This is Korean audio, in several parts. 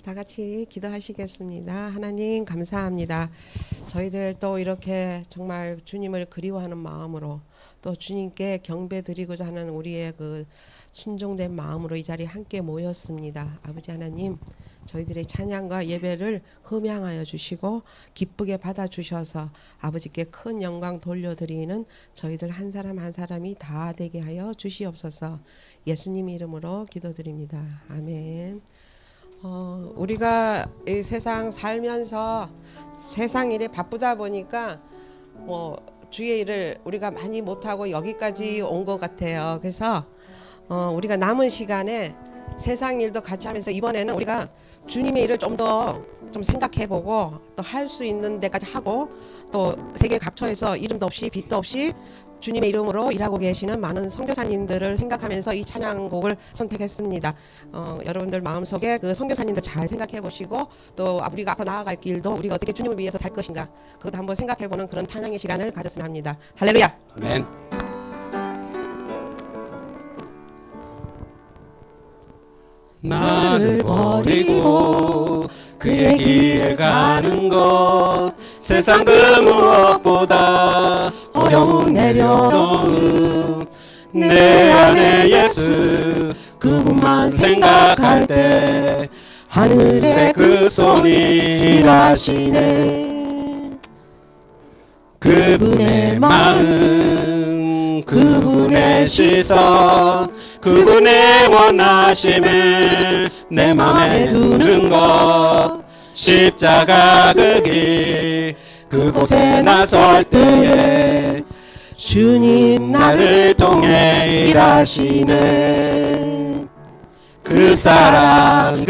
다 같이 기도하시겠습니다. 하나님 감사합니다. 저희들 또 이렇게 정말 주님을 그리워하는 마음으로 또 주님께 경배드리고자 하는 우리의 그 순종된 마음으로 이 자리에 함께 모였습니다. 아버지 하나님, 저희들의 찬양과 예배를 흠양하여 주시고 기쁘게 받아주셔서 아버지께 큰 영광 돌려드리는 저희들 한 사람 한 사람이 다 되게 하여 주시옵소서. 예수님 이름으로 기도드립니다. 아멘. 우리가 이 세상 살면서 세상 일에 바쁘다 보니까 주의 일을 우리가 많이 못하고 여기까지 온 것 같아요. 그래서 우리가 남은 시간에 세상 일도 같이 하면서 이번에는 우리가 주님의 일을 좀 더 생각해보고 또 할 수 있는 데까지 하고 또 세계 각처에서 이름도 없이 빛도 없이 주님의 이름으로 일하고 계시는 많은 선교사님들을 생각하면서 이 찬양곡을 선택했습니다. 여러분들 마음속에 그 선교사님들 잘 생각해 보시고 또 우리가 앞으로 나아갈 길도 우리가 어떻게 주님을 위해서 살 것인가 그것도 한번 생각해 보는 그런 찬양의 시간을 가졌으면 합니다. 할렐루야. 아멘. 나를 버리고 그의 길 가는 것 세상 그 무엇보다 어려움 내려놓음 내 안에 예수 그분만 생각할 때 하늘에 그 손이 일하시네. 그분의 마음 그분의 시선 그분의 원하심을 내 맘에 두는 것 십자가 그 길 그곳에 나설 때에 주님 나를 통해 일하시네. 그 사랑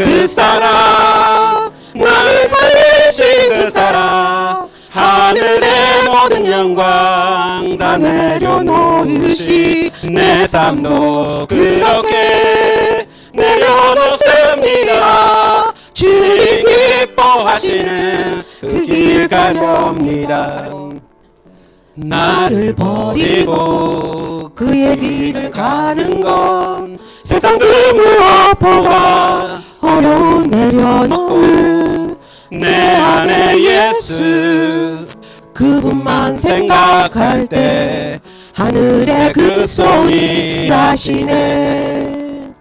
나를 살리신 그 사랑 하늘의 모든 영광 다 내려놓으시 내 삶도 그렇게 내려놓습니다. 주님 기뻐하시는 그 길 가렵니다. 나를 버리고 그의 길을 가는 건 세상 그 무엇보다 어려움 내려놓고 내 안에 예수 그분만 생각할 때 하늘에 그 손이 일하시네.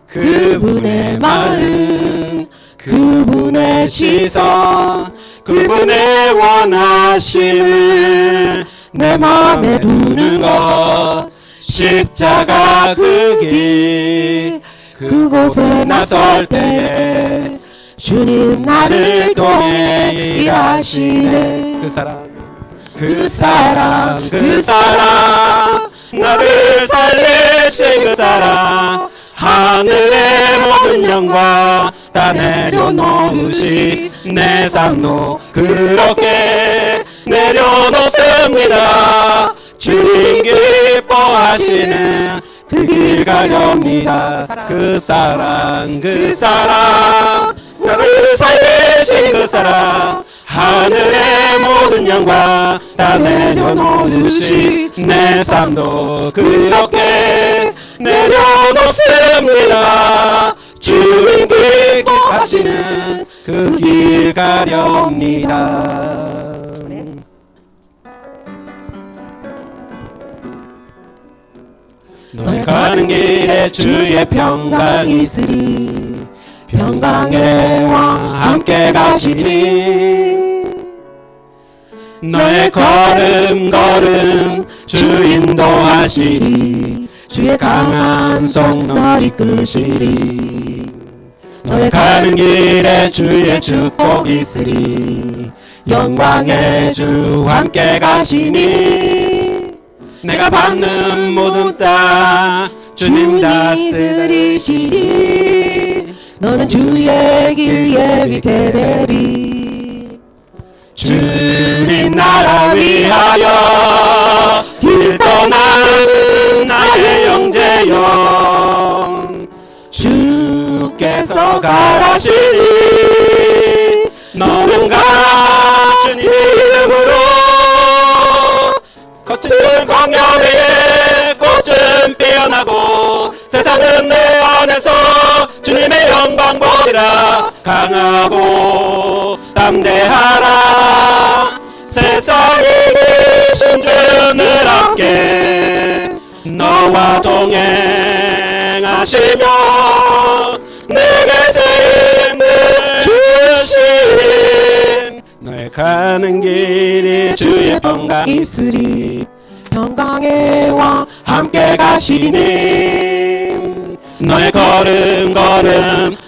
그분의 마음 그분의 시선 그분의 원하심을 내 맘에 두는 것 십자가 그 길 그곳에 나설 때에 주님 나를 통해 일하시네. 그 사랑 나를 살리신 그 사랑 하늘의 모든 영광 다 내려놓으시 내 삶도 그렇게 내려놓습니다. 주님 기뻐하시는 그 길 가렵니다. 그 사랑 나를 살리신 그 사랑 하늘의 모든 영광 다 내려놓으시 내 삶도 그렇게 내려놓습니다. 주님 기뻐하시는 그 길 가렵니다. 너의 가는 길에 주의 평강이 있으리 평강의 왕 함께 가시니 너의 걸음 주 인도하시리 주의 강한 손 널 이끄시리 너의 가는 길에 주의 축복이 있으리 영광의 주 함께 가시니 내가 받는 모든 땅 주님 다스리시리 너는 주의 길 예비케 되리 주님 나라 위하여 길 떠나는 나의 형제여 주께서 가라시니 너는 가 주님 이름으로 거친 광야 위에 꽃은 피어나고 세상은 내 안에서 주님의 영광 보리라. 강하고 담대하라. 세상에 계신 주를 함께 너와 동행하시며 내게 삶을 주신 너의 가는 길이 주의 평강 있으리 평강의 왕 함께 가시니 너의 걸음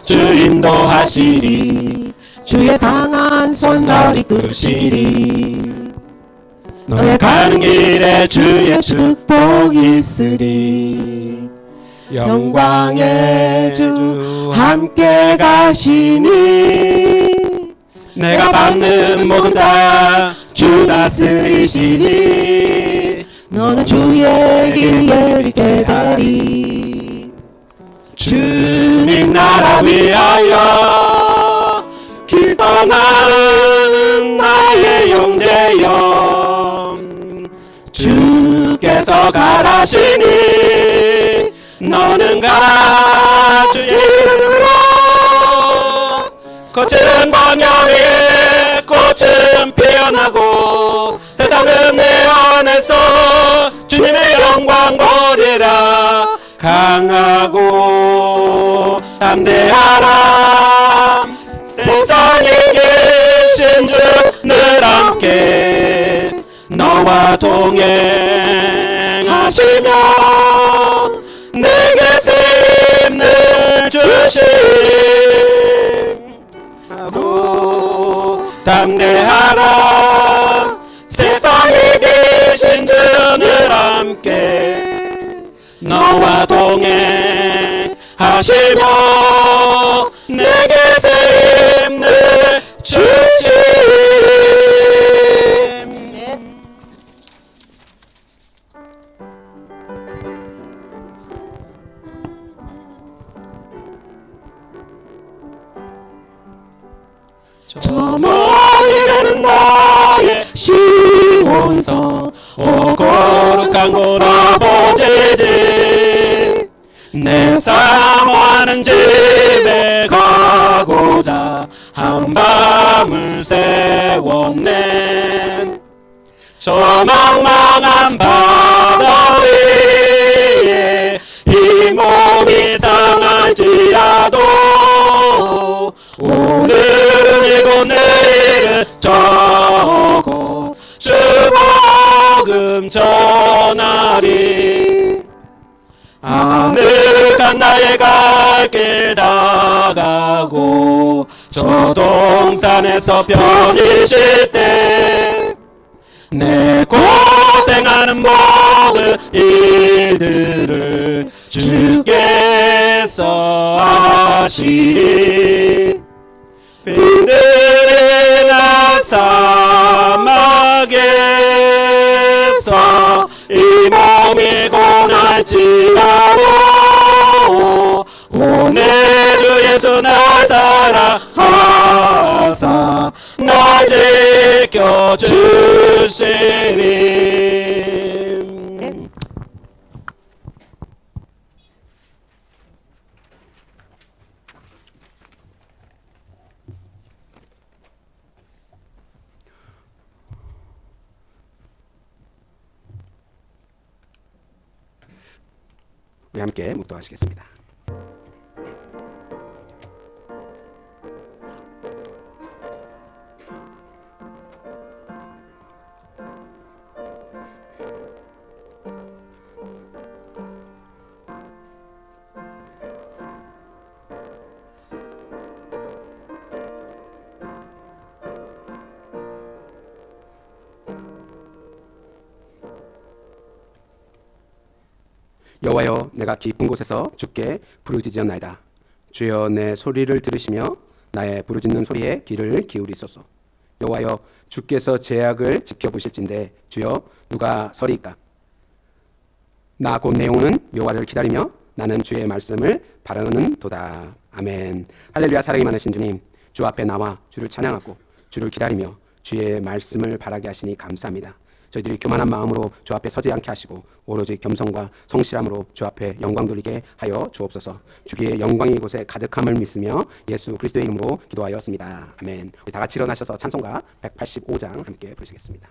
주 인도하시리. 주의 강한 손 너를 이끄시리 너의 가는 길에 주의 축복이 있으리 영광의 주 함께 가시니 내가 받는 모든 다 주 다스리시니 너는 주의 길 예비게 되리 주님 나라 위하여 길 떠나는 나의 형제여 주께서 가라시니 너는 가라 주의 이름으로 거친 광야에 꽃은 피어나고 세상은 내 안에서 주님의 영광 보리라. 강하고 담대하라. 세상에 계신 주 늘 함께 너와 동행하시며 내게 삶을 주시고 담대하라. 세상에 계신 주 늘 함께 너와 동행하시며 내게 삶을 주시니 저 멀리는 나의 시온성 오 거룩한 곳 아버지지 내 사모하는 집에 가고자 한밤을 세웠네. 저 망망한 바다 위에 이 몸이 상할지라도 오늘 이고 내일은 저고 주 복음 전하리. 아늑한 나의 갈 길 다가고 저 동산에서 편히 쉴 때 내 고생하는 모든 일들을 주께서 아시리. 빈들이나 사막에서 이 몸이 고날지라도 오늘 주 예수 나 사랑하사 나 지켜주시리. 우리 함께 묵도하시겠습니다. 여호와여, 내가 깊은 곳에서 주께 부르짖었나이다. 주여, 내 소리를 들으시며 나의 부르짖는 소리에 귀를 기울이소서. 여호와여, 주께서 제약을 지켜보실진데 주여, 누가 서리이까? 나 곧 내 영혼은 여호와를 기다리며 나는 주의 말씀을 바라는도다. 아멘. 할렐루야. 사랑이 많으신 주님, 주 앞에 나와 주를 찬양하고 주를 기다리며 주의 말씀을 바라게 하시니 감사합니다. 저희들이 교만한 마음으로 주 앞에 서지 않게 하시고 오로지 겸손과 성실함으로 주 앞에 영광 돌리게 하여 주옵소서. 주기의 영광이 이곳에 가득함을 믿으며 예수 그리스도의 이름으로 기도하였습니다. 아멘. 우리 다 같이 일어나셔서 찬송가 185장 함께 부르시겠습니다.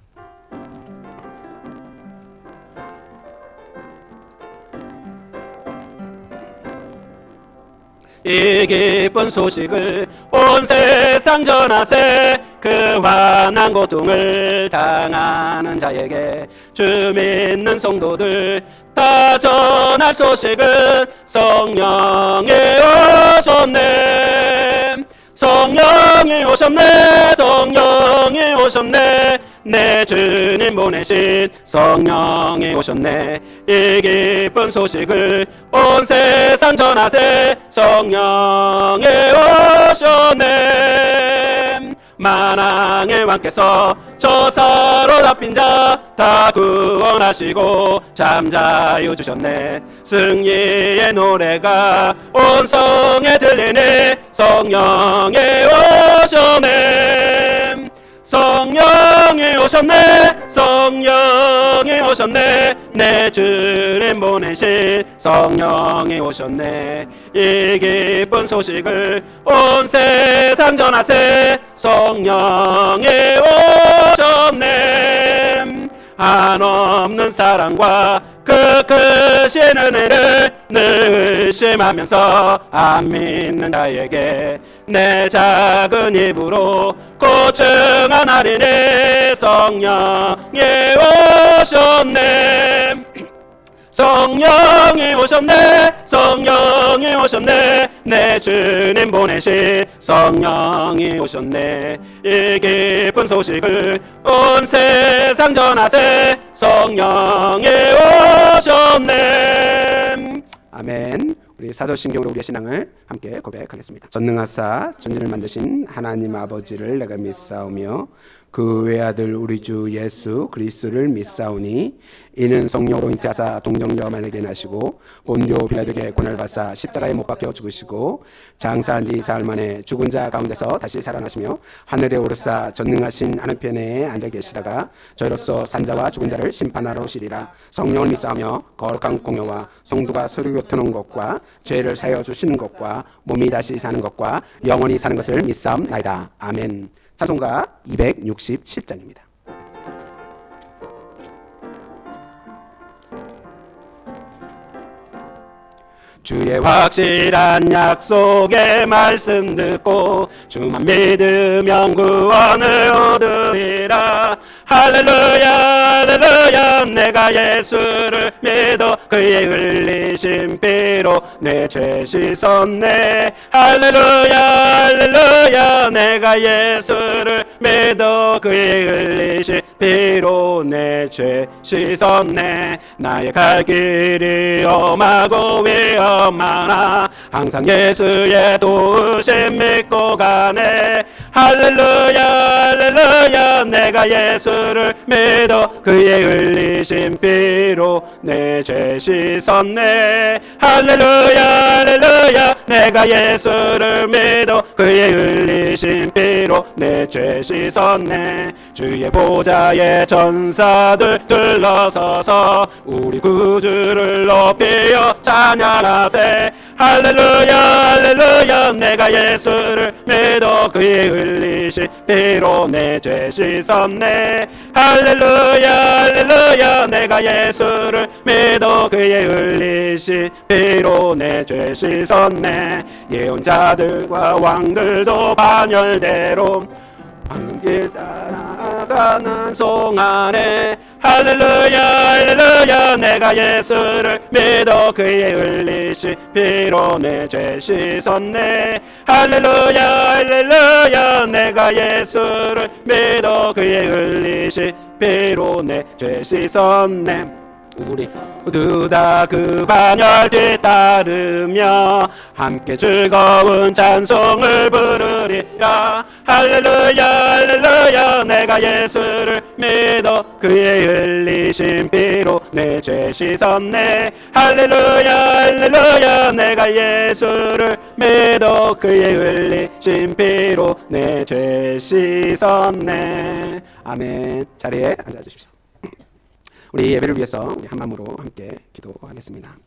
이 기쁜 소식을 온 세상 전하세. 그 환난 고통을 당하는 자에게 주 믿는 성도들 다 전할 소식은 성령이 오셨네. 성령이 오셨네. 성령이 오셨네. 내 주님 보내신 성령이 오셨네. 이 기쁜 소식을 온 세상 전하세. 성령이 오셨네. 만왕의 왕께서 저사로 잡힌 자 다 구원하시고 잠자유 주셨네. 승리의 노래가 온 성에 들리네. 성령이 오셨네. 성령이 오셨네. 성령이 오셨네. 내 주님 보내신 성령이 오셨네. 이 기쁜 소식을 온 세상 전하세. 성령이 오셨네. 한없는 사랑과 그 크신 은혜를 늘 의심하면서 안 믿는 자에게 내 작은 입으로 고증하나리네. 성령이 오셨네. 성령이 오셨네. 성령이 오셨네. 내 주님 보내신 성령이 오셨네. 이 기쁜 소식을 온 세상 전하세. 성령이 오셨네. 아멘. 우리 사도신경으로 우리의 신앙을 함께 고백하겠습니다. 전능하사 전지를 만드신 하나님 아버지를 내가 믿사오며 그 외아들 우리 주 예수 그리스도를 믿사오니 이는 성령으로 잉태하사 동정녀만에게 나시고 본디오 빌라도에게 고난을 받사 십자가에 못 박혀 죽으시고 장사한 지 사흘 만에 죽은 자 가운데서 다시 살아나시며 하늘에 오르사 전능하신 하늘편에 앉아 계시다가 저희로서 산자와 죽은 자를 심판하러 오시리라. 성령을 믿사오며 거룩한 공효와 성도가 서로 교통하는 것과 죄를 사여 주시는 것과 몸이 다시 사는 것과 영원히 사는 것을 믿사옵나이다. 아멘. 찬송가 267장입니다. 주의 확실한 약속의 말씀 듣고 주만 믿으면 구원을 얻으리라. 할렐루야 할렐루야 내가 예수를 믿어 그의 흘리신 피로 내 죄 씻었네. 할렐루야 할렐루야 내가 예수를 믿어 그의 흘리신 피로 내 죄 씻었네. 나의 갈 길이 험하고 위험하나 항상 예수의 도우심 믿고 가네. 할렐루야 할렐루야 내가 예수를 믿어 그의 흘리신 피로 내 죄 씻었네. 할렐루야 할렐루야 내가 예수를 믿어 그의 흘리신 피로 내 죄 씻었네. 주의 보좌에 전사들 들러서서 우리 구주를 높이어 찬양하세. 할렐루야 할렐루야 내가 예수를 믿어 그의 흘리신 피로 내 죄 씻었네. 할렐루야 할렐루야 내가 예수를 믿어 그의 흘리신 피로 내 죄 씻었네. 예언자들과 왕들도 반열대로 황금길 따라가는 송아래. 할렐루야 할렐루야 내가 예수를 믿어 그의 흘리신 피로 내 죄 씻었네. 할렐루야 할렐루야 내가 예수를 믿어 그의 흘리신 피로 내 죄 씻었네. 우리 모두 다 그 반열 뒤따르며 함께 즐거운 찬송을 부르리라. 할렐루야 할렐루야 내가 예수를 믿어 그의 흘리신 피로 내 죄 씻었네. 할렐루야 할렐루야 내가 예수를 믿어 그의 흘리신 피로 내 죄 씻었네. 아멘. 자리에 앉아주십시오. 우리 예배를 위해서 우리 한 마음으로 함께 기도하겠습니다.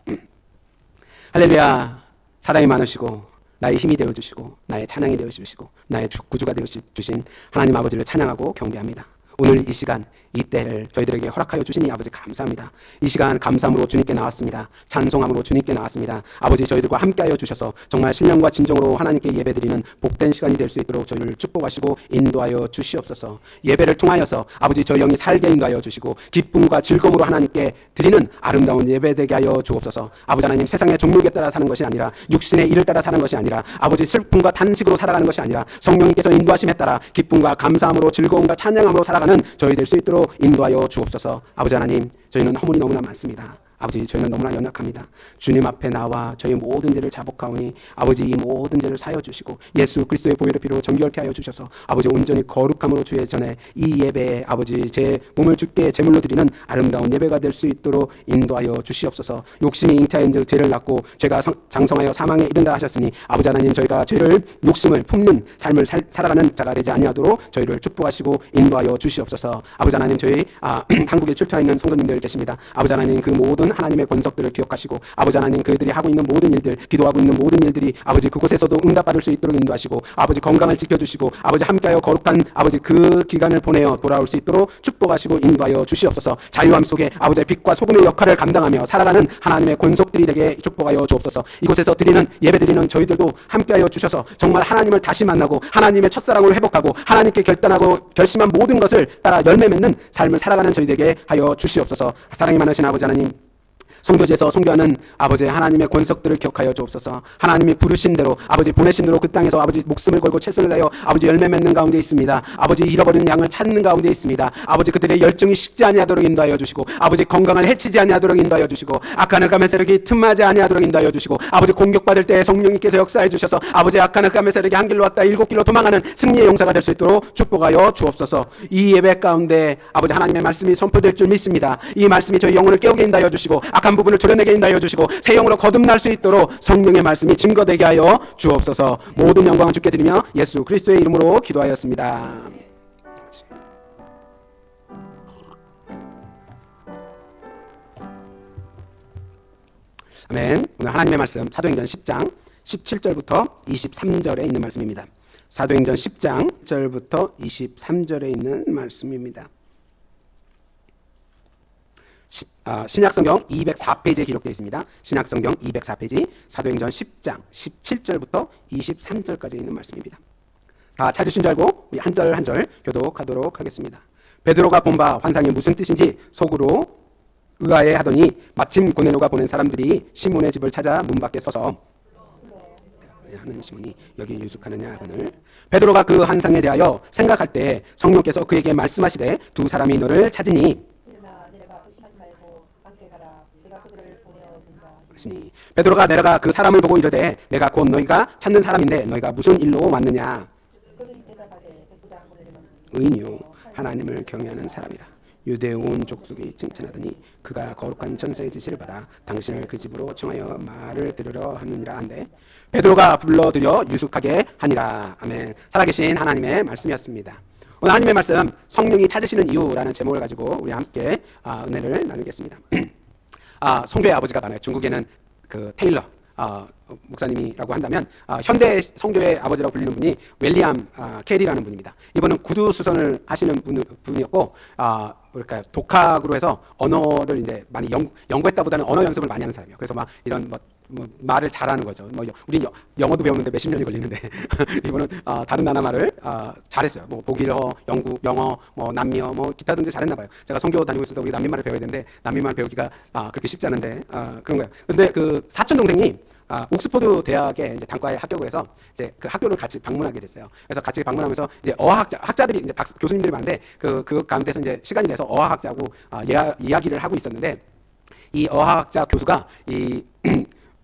할렐루야. 사랑이 많으시고 나의 힘이 되어주시고 나의 찬양이 되어주시고 나의 구주가 되어주신 하나님 아버지를 찬양하고 경배합니다. 오늘 이 시간 이 때를 저희들에게 허락하여 주시니 아버지 감사합니다. 이 시간 감사함으로 주님께 나왔습니다. 찬송함으로 주님께 나왔습니다. 아버지 저희들과 함께하여 주셔서 정말 신령과 진정으로 하나님께 예배드리는 복된 시간이 될 수 있도록 저희를 축복하시고 인도하여 주시옵소서. 예배를 통하여서 아버지 저희 영이 살게 인도하여 주시고 기쁨과 즐거움으로 하나님께 드리는 아름다운 예배 되게 하여 주옵소서. 아버지 하나님 세상의 종류에 따라 사는 것이 아니라 육신의 일을 따라 사는 것이 아니라 아버지 슬픔과 단식으로 살아가는 것이 아니라 성령님께서 인도하심에 따라 기쁨과 감사함으로 즐거움과 찬양함으로 살아가는 저희 될 수 있도록 인도하여 주옵소서. 아버지 하나님 저희는 허물이 너무나 많습니다. 아버지 저희는 너무나 연약합니다. 주님 앞에 나와 저희 모든 죄를 자복하오니 아버지 이 모든 죄를 사여 주시고 예수 그리스도의 보혈의 피로 정결케 하여 주셔서 아버지 온전히 거룩함으로 주의 전에 이 예배에 아버지 제 몸을 주께 제물로 드리는 아름다운 예배가 될 수 있도록 인도하여 주시옵소서. 욕심이 잉태하여 죄를 낳고 죄가 장성하여 사망에 이른다 하셨으니 아버지 하나님 저희가 죄를 욕심을 품는 삶을 살아가는 자가 되지 아니하도록 저희를 축복하시고 인도하여 주시옵소서. 아버지 하나님 저희 한국에 출처해 있는 성도님들 계십니다. 아버지 하나님 그 모든 하나님의 권속들을 기억하시고 아버지 하나님 그들이 하고 있는 모든 일들 기도하고 있는 모든 일들이 아버지 그곳에서도 응답받을 수 있도록 인도하시고 아버지 건강을 지켜주시고 아버지 함께하여 거룩한 아버지 그 기간을 보내어 돌아올 수 있도록 축복하시고 인도하여 주시옵소서. 자유함 속에 아버지의 빛과 소금의 역할을 감당하며 살아가는 하나님의 권속들이 되게 축복하여 주옵소서. 이곳에서 드리는 예배드리는 저희들도 함께하여 주셔서 정말 하나님을 다시 만나고 하나님의 첫사랑을 회복하고 하나님께 결심한 모든 것을 따라 열매 맺는 삶을 살아가는 저희에게 하여 주시옵소서. 사랑이 많으신 아버지 하나님 성도지에서 선교하는 아버지 하나님의 권석들을 기억하여 주옵소서. 하나님이 부르신 대로 아버지 보내신 대로 그 땅에서 아버지 목숨을 걸고 최선을 다하여 아버지 열매 맺는 가운데 있습니다. 아버지 잃어버린 양을 찾는 가운데 있습니다. 아버지 그들의 열정이 식지 아니하도록 인도하여 주시고 아버지 건강을 해치지 아니하도록 인도하여 주시고 악한 흑암의 세력이 틈하지 아니하도록 인도하여 주시고 아버지 공격받을 때 성령님께서 역사해 주셔서 아버지 악한 흑암의 세력이 한 길로 왔다 7길로 도망하는 승리의 용사가 될 수 있도록 축복하여 주옵소서. 이 예배 가운데 아버지 하나님의 말씀이 선포될 줄 믿습니다. 이 말씀이 저희 영혼을 깨우게 인도하여 주시고 악한 부분을 도려내게 인도하여 주시고 새 영으로 거듭날 수 있도록 성령의 말씀이 증거되게 하여 주옵소서. 모든 영광을 주께 드리며 예수 그리스도의 이름으로 기도하였습니다. 아멘. 오늘 하나님의 말씀 사도행전 10장 17절부터 23절에 있는 말씀입니다. 사도행전 10장 1절부터 23절에 있는 말씀입니다. 신약성경 204페이지에 기록되어 있습니다. 신약성경 204페이지 사도행전 10장 17절부터 23절까지 있는 말씀입니다. 다 찾으신 줄 알고 우리 한 절 한 절 교독하도록 하겠습니다. 베드로가 본 바 환상이 무슨 뜻인지 속으로 의아해 하더니 마침 고넬료가 보낸 사람들이 시몬의 집을 찾아 문 밖에 서서 하는 시몬이 여기 유숙하느냐 하거늘 베드로가 그 환상에 대하여 생각할 때 성령께서 그에게 말씀하시되 두 사람이 너를 찾으니 베드로가 내려가 그 사람을 보고 이르되 내가 곧 너희가 찾는 사람인데 너희가 무슨 일로 왔느냐. 의인이요 하나님을 경외하는 사람이라. 유대 온 족속이 칭찬하더니 그가 거룩한 천사의 지시를 받아 당신을 그 집으로 청하여 말을 들으려 하느니라 한데 베드로가 불러들여 유숙하게 하니라. 아멘. 살아계신 하나님의 말씀이었습니다. 오늘 하나님의 말씀 성령이 찾으시는 이유라는 제목을 가지고 우리 함께 은혜를 나누겠습니다. 성교의 아버지가 많아요. 중국에는 그 테일러 목사님이라고 한다면 현대 성교의 아버지라고 불리는 분이 윌리엄 캐리라는 분입니다. 이분은 구두 수선을 하시는 분이었고 그러니까 독학으로 해서 언어를 이제 많이 연구했다보다는 언어 연습을 많이 하는 사람이에요. 그래서 막 이런 뭐 말을 잘하는 거죠. 우리 영어도 배우는데 몇십 년이 걸리는데 이분은 다른 나라 말을 잘했어요. 뭐 독일어, 영어, 뭐 남미어, 뭐 기타 등등 잘했나 봐요. 제가 선교 다니고 있을 때 우리 남미말을 배워야 되는데 남미말 배우기가 그렇게 쉽지 않은데 그런 거예요. 그런데 그 사촌 동생이 옥스퍼드 대학에 이제 단과에 합격을 해서 이제 그 학교를 같이 방문하게 됐어요. 그래서 같이 방문하면서 이제 학자들이 이제 교수님들이 많은데 그 가운데서 이제 시간이 돼서 어학자하고 이야기를 하고 있었는데 이 어학자 교수가 이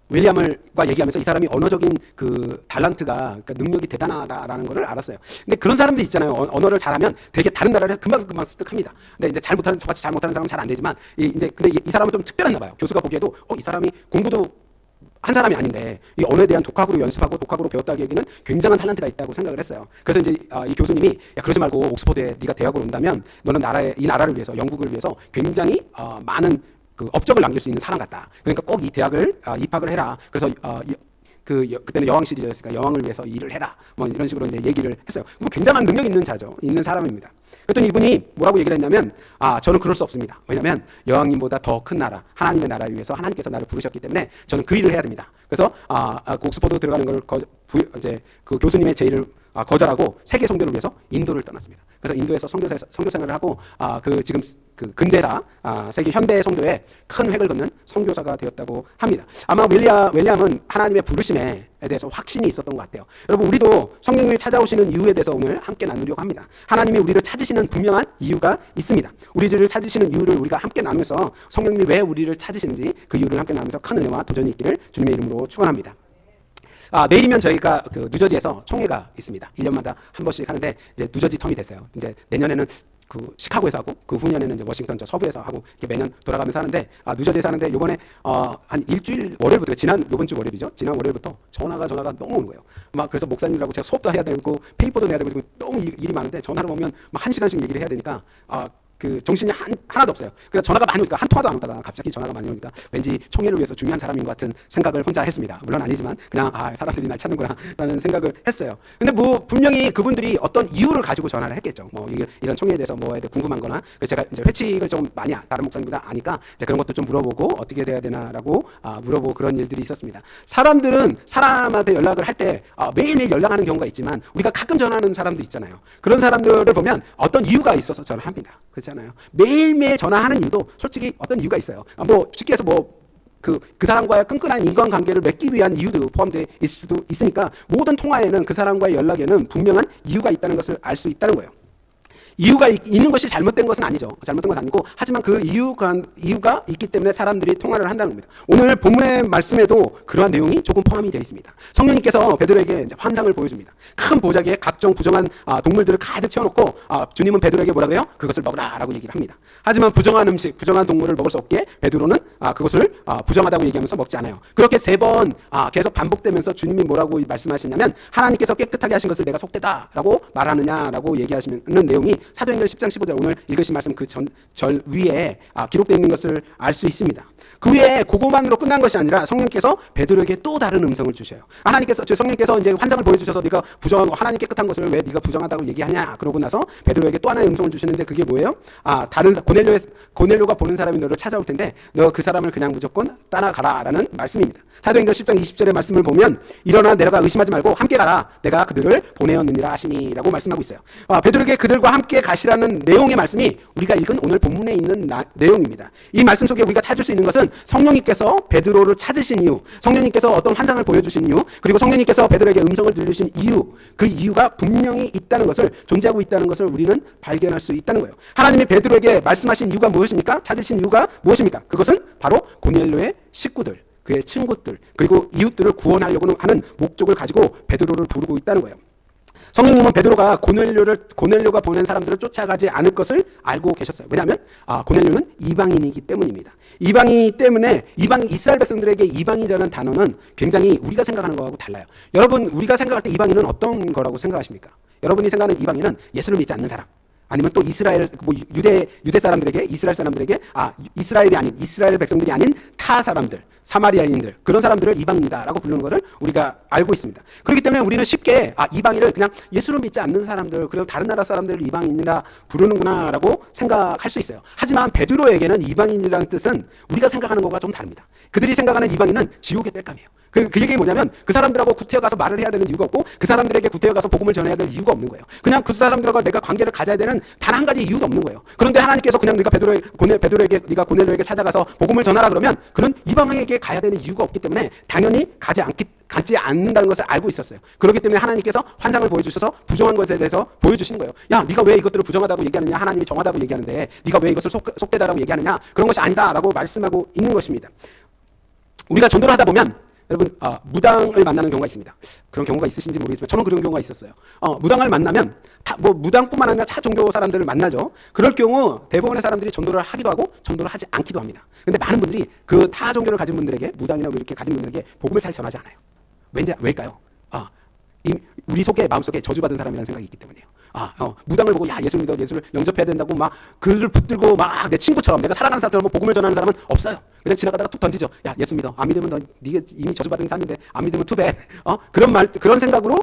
윌리엄과 얘기하면서 이 사람이 언어적인 그 달란트가 그러니까 능력이 대단하다라는 것을 알았어요. 근데 그런 사람들 있잖아요. 언어를 잘하면 되게 다른 나라를 금방 습득합니다. 근데 이제 저같이 잘 못하는 사람은 잘 안 되지만 근데 이 사람은 좀 특별했나 봐요. 교수가 보기에도 이 사람이 공부도 한 사람이 아닌데 이 언어에 대한 독학으로 연습하고 독학으로 배웠다고 얘기는 굉장한 탤런트가 있다고 생각을 했어요. 그래서 이제 이 교수님이 야, 그러지 말고 옥스퍼드에 네가 대학으로 온다면 너는 이 나라를 위해서 영국을 위해서 굉장히 많은 그 업적을 남길 수 있는 사람 같다. 그러니까 꼭 이 대학을 입학을 해라. 그래서 그때는 여왕 시리즈였으니까 여왕을 위해서 일을 해라. 뭐 이런 식으로 이제 얘기를 했어요. 뭐 굉장한 능력 있는 사람입니다. 그랬더니 이분이 뭐라고 얘기를 했냐면 저는 그럴 수 없습니다. 왜냐하면 여왕님보다 더 큰 나라, 하나님의 나라를 위해서 하나님께서 나를 부르셨기 때문에 저는 그 일을 해야 됩니다. 그래서 그 옥스퍼드 들어가는 걸 이제 그 교수님의 제의를 거절하고 세계 선교를 위해서 인도를 떠났습니다. 그래서 인도에서 선교 생활을 하고 지금 그 근대사 세계 현대 선교에 큰 획을 긋는 선교사가 되었다고 합니다. 아마 윌리엄은 하나님의 부르심에 대해서 확신이 있었던 것 같아요. 여러분 우리도 성령님이 찾아오시는 이유에 대해서 오늘 함께 나누려고 합니다. 하나님이 우리를 찾으시는 분명한 이유가 있습니다. 우리를 찾으시는 이유를 우리가 함께 나누면서 성령님이 왜 우리를 찾으시는지 그 이유를 함께 나누면서 큰 은혜와 도전이 있기를 주님의 이름으로 축원합니다. 내일이면 저희가 그 뉴저지에서 총회가 있습니다. 1년마다 한 번씩 하는데 이제 뉴저지 텀이 됐어요. 이제 내년에는 그 시카고에서 하고 그 후년에는 이제 워싱턴 서부에서 하고 이렇게 매년 돌아가면서 하는데 뉴저지에서 하는데 요번에 한 일주일 월요일부터 요번 주 월요일이죠. 지난 월요일부터 전화가 너무 오는 거예요. 막 그래서 목사님들하고 제가 수업도 해야 되고 페이퍼도 내야 되고 지금 너무 일이 많은데 전화를 오면 막 1시간씩 얘기를 해야 되니까 그 정신이 하나도 없어요. 그러니까 전화가 많이 오니까 한 통화도 안 오다가 갑자기 전화가 많이 오니까 왠지 총회를 위해서 중요한 사람인 것 같은 생각을 혼자 했습니다. 물론 아니지만 그냥 사람들이 날 찾는구나 라는 생각을 했어요. 근데 뭐 분명히 그분들이 어떤 이유를 가지고 전화를 했겠죠. 뭐 이런 총회에 대해서 뭐에 대해 궁금한 거나 제가 이제 회칙을 좀 많이 다른 목사님보다 아니까 이제 그런 것도 좀 물어보고 어떻게 돼야 되나라고 물어보고 그런 일들이 있었습니다. 사람들은 사람한테 연락을 할 때 매일매일 연락하는 경우가 있지만 우리가 가끔 전화하는 사람도 있잖아요. 그런 사람들을 보면 어떤 이유가 있어서 전화를 합니다. 그렇잖아요. 매일매일 전화하는 이유도 솔직히 어떤 이유가 있어요. 뭐 쉽게 해서 그 사람과의 끈끈한 인간관계를 맺기 위한 이유도 포함되어 있을 수도 있으니까 모든 통화에는 그 사람과의 연락에는 분명한 이유가 있다는 것을 알 수 있다는 거예요. 이유가 있는 것이 잘못된 것은 아니죠. 잘못된 것은 아니고 하지만 그 이유가 있기 때문에 사람들이 통화를 한다는 겁니다. 오늘 본문의 말씀에도 그러한 내용이 조금 포함이 되어 있습니다. 성령님께서 베드로에게 이제 환상을 보여줍니다. 큰 보자기에 각종 부정한 동물들을 가득 채워놓고 주님은 베드로에게 뭐라 그래요? 그것을 먹으라라고 얘기를 합니다. 하지만 부정한 음식, 부정한 동물을 먹을 수 없게 베드로는 그것을 부정하다고 얘기하면서 먹지 않아요. 그렇게 3번 계속 반복되면서 주님이 뭐라고 말씀하시냐면 하나님께서 깨끗하게 하신 것을 내가 속되다라고 말하느냐라고 얘기하시는 내용이 사도행전 10장 15절 오늘 읽으신 말씀 그 절 위에 기록되어 있는 것을 알 수 있습니다. 그 후에 그것만으로 끝난 것이 아니라 성령께서 베드로에게 또 다른 음성을 주셔요. 성령께서 이제 환상을 보여주셔서 네가 부정하고 하나님 깨끗한 것을 왜 네가 부정하다고 얘기하냐 그러고 나서 베드로에게 또 하나의 음성을 주시는데 그게 뭐예요? 다른 고넬료가 보는 사람이 너를 찾아올 텐데 너 그 사람을 그냥 무조건 따라가라라는 말씀입니다. 사도행전 10장 20절의 말씀을 보면 일어나 내려가 의심하지 말고 함께 가라 내가 그들을 보내었느니라 하시니라고 말씀하고 있어요. 베드로에게 그들과 함께 가시라는 내용의 말씀이 우리가 읽은 오늘 본문에 있는 내용입니다. 이 말씀 속에 우리가 찾을 수 있는 것은 성령님께서 베드로를 찾으신 이유, 성령님께서 어떤 환상을 보여주신 이유, 그리고 성령님께서 베드로에게 음성을 들리신 이유, 그 이유가 분명히 있다는 것을 존재하고 있다는 것을 우리는 발견할 수 있다는 거예요. 하나님이 베드로에게 말씀하신 이유가 무엇입니까? 찾으신 이유가 무엇입니까? 그것은 바로 고넬료의 식구들, 그의 친구들, 그리고 이웃들을 구원하려고 하는 목적을 가지고 베드로를 부르고 있다는 거예요. 성령님은 베드로가 고넬료가 보낸 사람들을 쫓아가지 않을 것을 알고 계셨어요. 왜냐하면 고넬료는 이방인이기 때문입니다. 이방인이기 때문에 이스라엘 백성들에게 이방인이라는 단어는 굉장히 우리가 생각하는 거하고 달라요. 여러분 우리가 생각할 때 이방인은 어떤 거라고 생각하십니까? 여러분이 생각하는 이방인은 예수를 믿지 않는 사람, 아니면 또 이스라엘 유대 사람들에게 이스라엘 백성들이 아닌 타 사람들, 사마리아인들, 그런 사람들을 이방인이다라고 부르는 것을 우리가 알고 있습니다. 그렇기 때문에 우리는 쉽게 이방인을 그냥 예수를 믿지 않는 사람들, 그리고 다른 나라 사람들을 이방인이라 부르는구나라고 생각할 수 있어요. 하지만 베드로에게는 이방인이라는 뜻은 우리가 생각하는 것과 좀 다릅니다. 그들이 생각하는 이방인은 지옥의 땔감이에요. 그 얘기 뭐냐면 그 사람들하고 구태여 가서 말을 해야 되는 이유가 없고 그 사람들에게 구태여 가서 복음을 전해야 될 이유가 없는 거예요. 그냥 그 사람들과 내가 관계를 가져야 되는 단 한 가지 이유도 없는 거예요. 그런데 하나님께서 그냥 네가 네가 고넬료에게 찾아가서 복음을 전하라 그러면 그는 이방인에게 가야 되는 이유가 없기 때문에 당연히 가지 않는다는 것을 알고 있었어요. 그렇기 때문에 하나님께서 환상을 보여주셔서 부정한 것에 대해서 보여주시는 거예요. 야, 네가 왜 이것들을 부정하다고 얘기하느냐? 하나님이 정하다고 얘기하는데 네가 왜 이것을 속되다라고 얘기하느냐? 그런 것이 아니다라고 말씀하고 있는 것입니다. 우리가 전도를 하다 보면 여러분 무당을 만나는 경우가 있습니다. 그런 경우가 있으신지 모르겠지만 저는 그런 경우가 있었어요. 무당을 만나면 뭐 무당뿐만 아니라 타 종교 사람들을 만나죠. 그럴 경우 대부분의 사람들이 전도를 하기도 하고 전도를 하지 않기도 합니다. 근데 많은 분들이 그 타 종교를 가진 분들에게, 무당이나 뭐 이렇게 가진 분들에게 복음을 잘 전하지 않아요. 왜일까요? 우리 속에, 마음속에 저주받은 사람이라는 생각이 있기 때문이에요. 무당을 보고 야 예수 믿어, 예수를 영접해야 된다고 막 그를 붙들고 막 내 친구처럼, 내가 사랑하는 사람처럼 복음을 전하는 사람은 없어요. 그냥 지나가다가 툭 던지죠. 야 예수 믿어. 안 믿으면 너 네가 이미 저주받은 사람인데 안 믿으면 투배. 그런 생각으로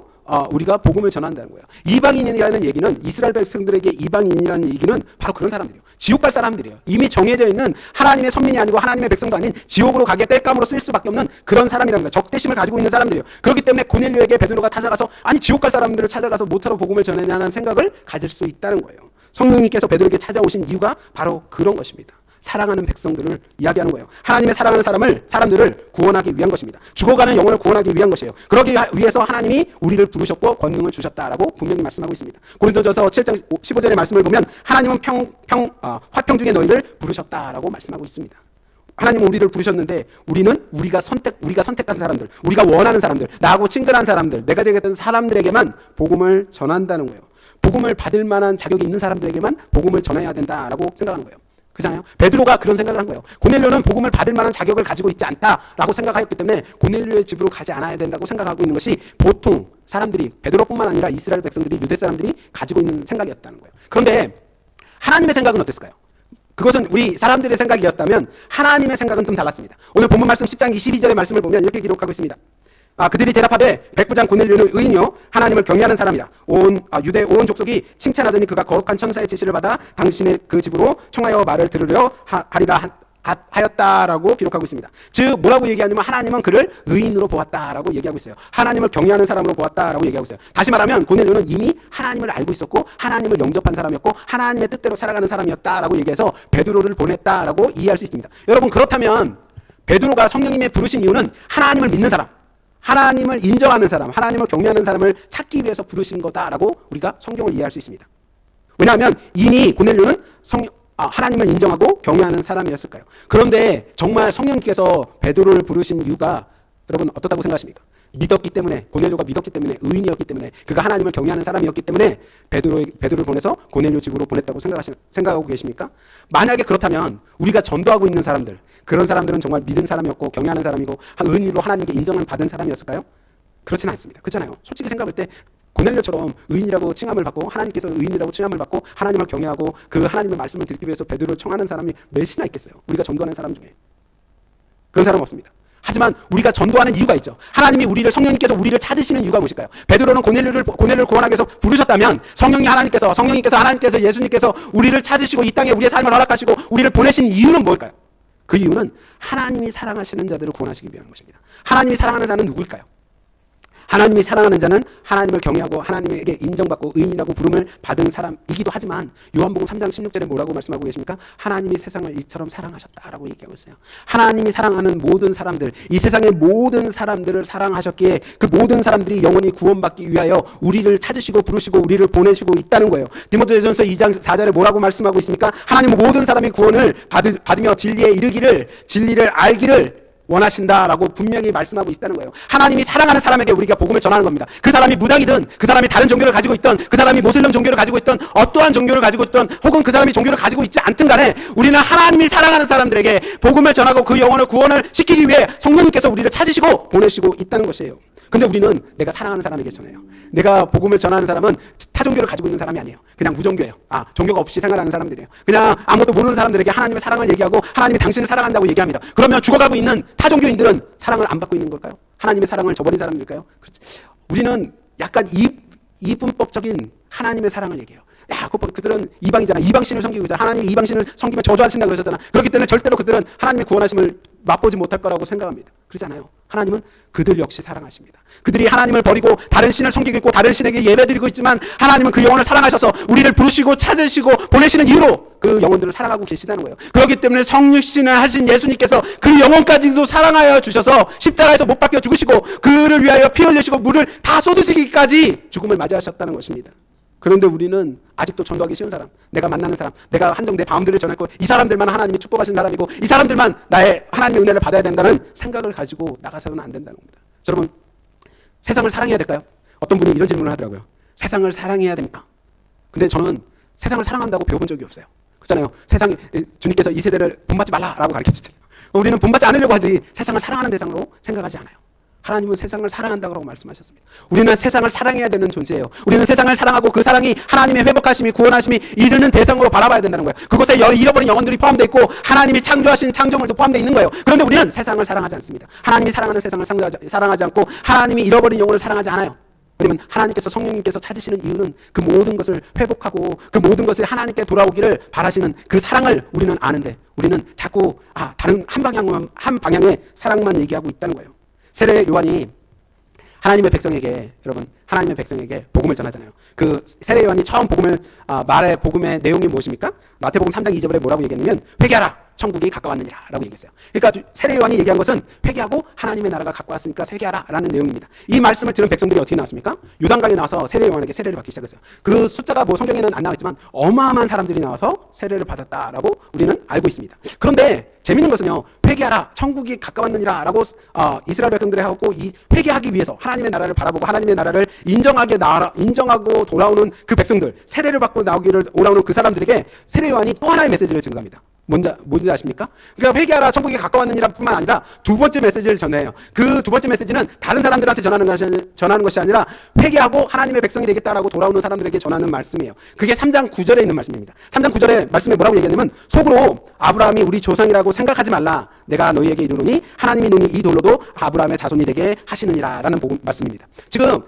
우리가 복음을 전한다는 거예요. 이방인이라는 얘기는, 이스라엘 백성들에게 이방인이라는 얘기는 바로 그런 사람들이에요. 지옥 갈 사람들이에요. 이미 정해져 있는 하나님의 선민이 아니고 하나님의 백성도 아닌 지옥으로 가게 땔감으로 쓰일 수밖에 없는 그런 사람이라는 거예요. 적대심을 가지고 있는 사람들이에요. 그렇기 때문에 고넬료에게 베드로가 찾아가서 아니 지옥 갈 사람들을 찾아가서 못하러 복음을 전하냐는 생각을 가질 수 있다는 거예요. 성령님께서 베드로에게 찾아오신 이유가 바로 그런 것입니다. 사랑하는 백성들을 이야기하는 거예요. 하나님의 사랑하는 사람들을 구원하기 위한 것입니다. 죽어가는 영혼을 구원하기 위한 것이에요. 그러기 위해서 하나님이 우리를 부르셨고 권능을 주셨다라고 분명히 말씀하고 있습니다. 고린도전서 7장 15절의 말씀을 보면 하나님은 화평 중에 너희를 부르셨다라고 말씀하고 있습니다. 하나님은 우리를 부르셨는데 우리가 선택한 사람들, 우리가 원하는 사람들, 나하고 친근한 사람들, 내가 되겠다는 사람들에게만 복음을 전한다는 거예요. 복음을 받을 만한 자격이 있는 사람들에게만 복음을 전해야 된다라고 생각하는 거예요. 그렇잖아요. 베드로가 그런 생각을 한 거예요. 고넬료는 복음을 받을 만한 자격을 가지고 있지 않다라고 생각하였기 때문에 고넬료의 집으로 가지 않아야 된다고 생각하고 있는 것이 보통 사람들이, 베드로뿐만 아니라 이스라엘 백성들이, 유대 사람들이 가지고 있는 생각이었다는 거예요. 그런데 하나님의 생각은 어땠을까요? 그것은 우리 사람들의 생각이었다면 하나님의 생각은 좀 달랐습니다. 오늘 본문 말씀 10장 22절의 말씀을 보면 이렇게 기록하고 있습니다. 그들이 대답하되 백부장 고넬료는 의인이요 하나님을 경외하는 사람이라 유대 온 족속이 칭찬하더니 그가 거룩한 천사의 지시를 받아 당신의 그 집으로 청하여 말을 들으려 하리라 하였다라고 기록하고 있습니다. 즉 뭐라고 얘기하냐면 하나님은 그를 의인으로 보았다라고 얘기하고 있어요. 하나님을 경외하는 사람으로 보았다라고 얘기하고 있어요. 다시 말하면 고넬료는 이미 하나님을 알고 있었고 하나님을 영접한 사람이었고 하나님의 뜻대로 살아가는 사람이었다라고 얘기해서 베드로를 보냈다라고 이해할 수 있습니다. 여러분, 그렇다면 베드로가 성령님의 부르신 이유는 하나님을 믿는 사람, 하나님을 인정하는 사람, 하나님을 경외하는 사람을 찾기 위해서 부르신 거다라고 우리가 성경을 이해할 수 있습니다. 왜냐하면 이미 고넬료는 하나님을 인정하고 경외하는 사람이었을까요? 그런데 정말 성령께서 베드로를 부르신 이유가 여러분 어떻다고 생각하십니까? 믿었기 때문에, 고넬료가 믿었기 때문에, 의인이었기 때문에, 그가 하나님을 경외하는 사람이었기 때문에 베드로를 보내서 고넬료 집으로 보냈다고 생각하고 계십니까? 만약에 그렇다면 우리가 전도하고 있는 사람들, 그런 사람들은 정말 믿은 사람이었고 경외하는 사람이고 의인으로 하나님께 인정을 받은 사람이었을까요? 그렇지는 않습니다. 그렇잖아요. 솔직히 생각할 때 고넬료처럼 의인이라고 칭함을 받고 하나님께서 의인이라고 칭함을 받고 하나님을 경외하고 그 하나님의 말씀을 듣기 위해서 베드로를 청하는 사람이 몇이나 있겠어요? 우리가 전도하는 사람 중에. 그런 사람 없습니다. 하지만 우리가 전도하는 이유가 있죠. 하나님이 성령님께서 우리를 찾으시는 이유가 무엇일까요? 베드로는 고넬료를 구원하기 위해서 부르셨다면 하나님께서 예수님께서 우리를 찾으시고 이 땅에 우리의 삶을 허락하시고 우리를 보내신 이유는 뭘까요? 그 이유는 하나님이 사랑하시는 자들을 구원하시기 위한 것입니다. 하나님이 사랑하는 자는 누구일까요? 하나님이 사랑하는 자는 하나님을 경외하고 하나님에게 인정받고 의인이라고 부름을 받은 사람이기도 하지만 요한복음 3장 16절에 뭐라고 말씀하고 계십니까? 하나님이 세상을 이처럼 사랑하셨다라고 얘기하고 있어요. 하나님이 사랑하는 모든 사람들, 이 세상의 모든 사람들을 사랑하셨기에 그 모든 사람들이 영원히 구원받기 위하여 우리를 찾으시고 부르시고 우리를 보내시고 있다는 거예요. 디모데전서 2장 4절에 뭐라고 말씀하고 있습니까? 하나님은 모든 사람이 구원을 받으며 진리에 이르기를, 진리를 알기를 원하신다라고 분명히 말씀하고 있다는 거예요. 하나님이 사랑하는 사람에게 우리가 복음을 전하는 겁니다. 그 사람이 무당이든 그 사람이 다른 종교를 가지고 있던 그 사람이 모슬렘 종교를 가지고 있던 어떠한 종교를 가지고 있던 혹은 그 사람이 종교를 가지고 있지 않든 간에 우리는 하나님이 사랑하는 사람들에게 복음을 전하고 그 영혼을 구원을 시키기 위해 성령님께서 우리를 찾으시고 보내시고 있다는 것이에요. 근데 우리는 내가 사랑하는 사람에게 전해요. 내가 복음을 전하는 사람은 타 종교를 가지고 있는 사람이 아니에요. 그냥 무종교예요. 종교가 없이 생활하는 사람들이에요. 그냥 아무것도 모르는 사람들에게 하나님의 사랑을 얘기하고 하나님이 당신을 사랑한다고 얘기합니다. 그러면 죽어가고 있는 타 종교인들은 사랑을 안 받고 있는 걸까요? 하나님의 사랑을 저버린 사람일까요? 우리는 약간 이분법적인 하나님의 사랑을 얘기해요. 그들은 이방이잖아. 이방신을 섬기고 있잖아. 하나님이 이방신을 섬기면 저주하신다고 그러셨잖아. 그렇기 때문에 절대로 그들은 하나님의 구원하심을 맛보지 못할 거라고 생각합니다. 그렇잖아요. 하나님은 그들 역시 사랑하십니다. 그들이 하나님을 버리고 다른 신을 섬기고 있고 다른 신에게 예배드리고 있지만 하나님은 그 영혼을 사랑하셔서 우리를 부르시고 찾으시고 보내시는 이유로 그 영혼들을 사랑하고 계시다는 거예요. 그렇기 때문에 성육신을 하신 예수님께서 그 영혼까지도 사랑하여 주셔서 십자가에서 못 박혀 죽으시고 그를 위하여 피 흘리시고 물을 다 쏟으시기까지 죽음을 맞이하셨다는 것입니다. 그런데 우리는 아직도 전도하기 쉬운 사람, 내가 만나는 사람, 내가 한정 내 마음들을 전했고 이 사람들만 하나님이 축복하신 사람이고 이 사람들만 나의 하나님의 은혜를 받아야 된다는 생각을 가지고 나가서는 안 된다는 겁니다. 여러분, 세상을 사랑해야 될까요? 어떤 분이 이런 질문을 하더라고요. 세상을 사랑해야 됩니까? 근데 저는 세상을 사랑한다고 배워본 적이 없어요. 그렇잖아요. 세상에 주님께서 이 세대를 본받지 말라라고 가르쳐주잖아요. 우리는 본받지 않으려고 하지 세상을 사랑하는 대상으로 생각하지 않아요. 하나님은 세상을 사랑한다고 말씀하셨습니다. 우리는 세상을 사랑해야 되는 존재예요. 우리는 세상을 사랑하고 그 사랑이 하나님의 회복하심이 구원하심이 이르는 대상으로 바라봐야 된다는 거예요. 그곳에 잃어버린 영혼들이 포함되어 있고 하나님이 창조하신 창조물도 포함되어 있는 거예요. 그런데 우리는 세상을 사랑하지 않습니다. 하나님이 사랑하는 세상을 사랑하지 않고 하나님이 잃어버린 영혼을 사랑하지 않아요. 왜냐하면 하나님께서 성령님께서 찾으시는 이유는 그 모든 것을 회복하고 그 모든 것이 하나님께 돌아오기를 바라시는 그 사랑을 우리는 아는데 우리는 자꾸 다른 한 방향의 사랑만 얘기하고 있다는 거예요. 세례 요한이 하나님의 백성에게, 여러분, 하나님의 백성에게 복음을 전하잖아요. 그 세례 요한이 처음 말의 복음의 내용이 무엇입니까? 마태복음 3장 2절에 뭐라고 얘기했냐면 회개하라, 천국이 가까웠느니라 라고 얘기했어요. 그러니까 세례 요한이 얘기한 것은 회개하고 하나님의 나라가 가까웠으니까 회개하라 라는 내용입니다. 이 말씀을 들은 백성들이 어떻게 나왔습니까? 유단강에 나와서 세례 요한에게 세례를 받기 시작했어요. 그 숫자가 성경에는 안 나와있지만 어마어마한 사람들이 나와서 세례를 받았다라고 우리는 알고 있습니다. 그런데 재밌는 것은요, 회개하라, 천국이 가까웠느니라 라고 이스라엘 백성들이 하고 이 회개하기 위해서 하나님의 나라를 바라보고 하나님의 나라를 인정하고 돌아오는 그 백성들, 세례를 받고 올라오는 그 사람들에게 세례 요한이 또 하나의 메시지를 증거합니다. 뭔지 아십니까? 그러니까 회개하라, 천국이 가까웠느니라 뿐만 아니라 두 번째 메시지를 전해요. 그 두 번째 메시지는 다른 사람들한테 전하는 것이 아니라 회개하고 하나님의 백성이 되겠다라고 돌아오는 사람들에게 전하는 말씀이에요. 그게 3장 9절에 있는 말씀입니다. 3장 9절에 말씀에 뭐라고 얘기하냐면 속으로 아브라함이 우리 조상이라고 생각하지 말라. 내가 너희에게 이르노니 하나님이 능히 이 돌로도 아브라함의 자손이 되게 하시느니라 라는 말씀입니다. 지금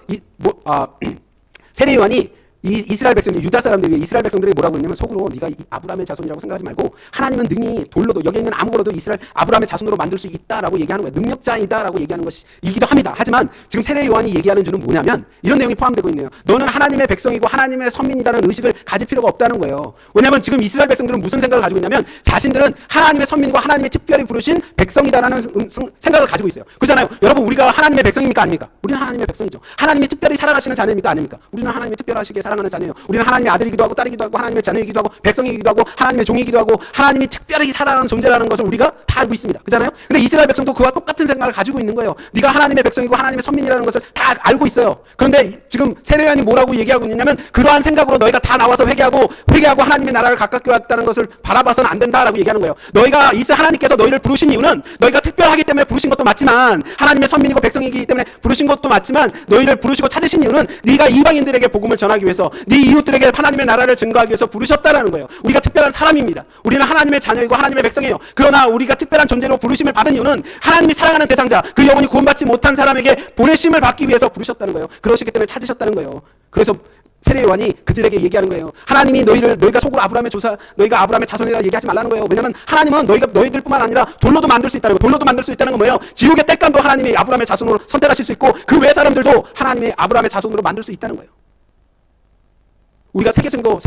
세례 요한이 이스라엘 백성들, 유다 사람들이 이스라엘 백성들이 뭐라고 했냐면 속으로 네가 아브라함의 자손이라고 생각하지 말고 하나님은 능히 돌로도 여기 있는 아무거라도 아브라함의 자손으로 만들 수 있다라고 얘기하는 거예요. 능력자이다라고 얘기하는 것이기도 합니다. 하지만 지금 세례 요한이 얘기하는 줄은 뭐냐면 이런 내용이 포함되고 있네요. 너는 하나님의 백성이고 하나님의 선민이라는 의식을 가질 필요가 없다는 거예요. 왜냐하면 지금 이스라엘 백성들은 무슨 생각을 가지고 있냐면 자신들은 하나님의 선민과 하나님의 특별히 부르신 백성이다라는 생각을 가지고 있어요. 그렇잖아요. 여러분, 우리가 하나님의 백성입니까 아닙니까? 우리는 하나님의 백성이죠. 하나님이 특별히 사랑하시는 자녀입니까 아닙니까? 우리는 하나님의 특별하시게 사랑하는 자녀예요. 우리는 하나님의 아들이기도 하고 딸이기도 하고 하나님의 자녀이기도 하고 백성이기도 하고 하나님의 종이기도 하고 하나님이 특별히 사랑하는 존재라는 것을 우리가 다 알고 있습니다. 그렇잖아요. 근데 이스라엘 백성도 그와 똑같은 생각을 가지고 있는 거예요. 네가 하나님의 백성이고 하나님의 선민이라는 것을 다 알고 있어요. 그런데 지금 세례 요한이 뭐라고 얘기하고 있냐면 그러한 생각으로 너희가 다 나와서 회개하고 하나님의 나라를 가깝게 왔다는 것을 바라봐서는 안 된다라고 얘기하는 거예요. 너희가 하나님께서 너희를 부르신 이유는 너희가 특별하기 때문에 부르신 것도 맞지만 하나님의 선민이고 백성이기 때문에 부르신 것도 맞지만 너희를 부르시고 찾으신 이유는 네가 이방인들에게 복음을 전하기 위해서 네 이웃들에게 하나님의 나라를 증거하기 위해서 부르셨다라는 거예요. 우리가 특별한 사람입니다. 우리는 하나님의 자녀이고 하나님의 백성이에요. 그러나 우리가 특별한 존재로 부르심을 받은 이유는 하나님이 사랑하는 대상자, 그 영혼이 구원받지 못한 사람에게 보내심을 받기 위해서 부르셨다는 거예요. 그러시기 때문에 찾으셨다는 거예요. 그래서 세례 요한이 그들에게 얘기하는 거예요. 하나님이 너희가 속으로 너희가 아브라함의 자손이라 얘기하지 말라는 거예요. 왜냐하면 하나님은 너희들뿐만 아니라 돌로도 만들 수 있다는 거예요. 돌로도 만들 수 있다는 건 뭐예요? 지옥의 땔감도 하나님이 아브라함의 자손으로 선택하실 수 있고 그 외 사람들도 하나님의 아브라함의 자손으로 만들 수 있다는 거예요. 우리가 세계성도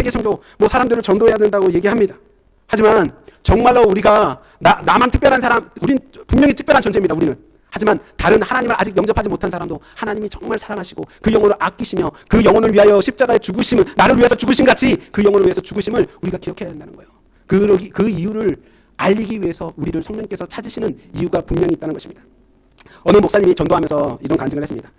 사람들을 전도해야 된다고 얘기합니다. 하지만 정말로 우리가 나만 특별한 사람, 우린 분명히 특별한 존재입니다. 우리는. 하지만 다른 하나님을 아직 영접하지 못한 사람도 하나님이 정말 사랑하시고 그 영혼을 아끼시며 그 영혼을 위하여 십자가에 죽으심을, 나를 위해서 죽으심 같이 그 영혼을 위해서 죽으심을 우리가 기억해야 된다는 거예요. 그 이유를 알리기 위해서 우리를 성령께서 찾으시는 이유가 분명히 있다는 것입니다. 어느 목사님이 전도하면서 이런 간증을 했습니다.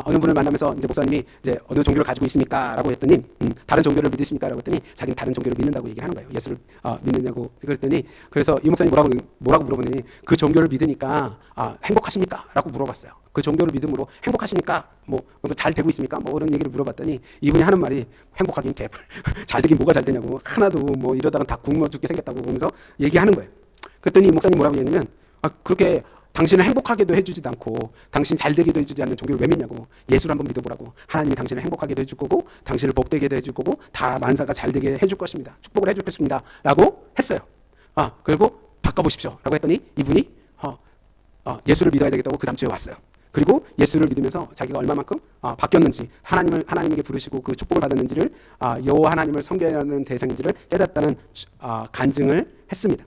어느 분을 만나면서 이제 목사님이 이제 어느 종교를 가지고 있습니까? 라고 했더니 다른 종교를 믿으십니까? 라고 했더니 자기는 다른 종교를 믿는다고 얘기를 하는 거예요. 예수를 믿느냐고 그랬더니 그래서 이 목사님이 뭐라고 물어보니 그 종교를 믿으니까 행복하십니까? 라고 물어봤어요. 그 종교를 믿음으로 행복하십니까? 잘 되고 있습니까? 이런 얘기를 물어봤더니 이분이 하는 말이 행복하긴 개뿔. 잘 되긴 뭐가 잘 되냐고. 하나도 이러다가 다 굶어 죽게 생겼다고 보면서 얘기하는 거예요. 그랬더니 이 목사님이 뭐라고 했냐면 그렇게 당신을 행복하게도 해주지도 않고 당신 잘 되기도 해주지 않는 종교를 왜 믿냐고. 예수를 한번 믿어보라고. 하나님이 당신을 행복하게도 해줄 거고 당신을 복되게도 해줄 거고 다 만사가 잘 되게 해줄 것입니다. 축복을 해줄 것입니다. 라고 했어요. 그리고 바꿔보십시오. 라고 했더니 이분이 예수를 믿어야 되겠다고 그 다음 주에 왔어요. 그리고 예수를 믿으면서 자기가 얼마만큼 바뀌었는지 하나님에게 부르시고 그 축복을 받았는지를 여호와 하나님을 섬겨야 하는 대상인지를 깨닫다는 간증을 했습니다.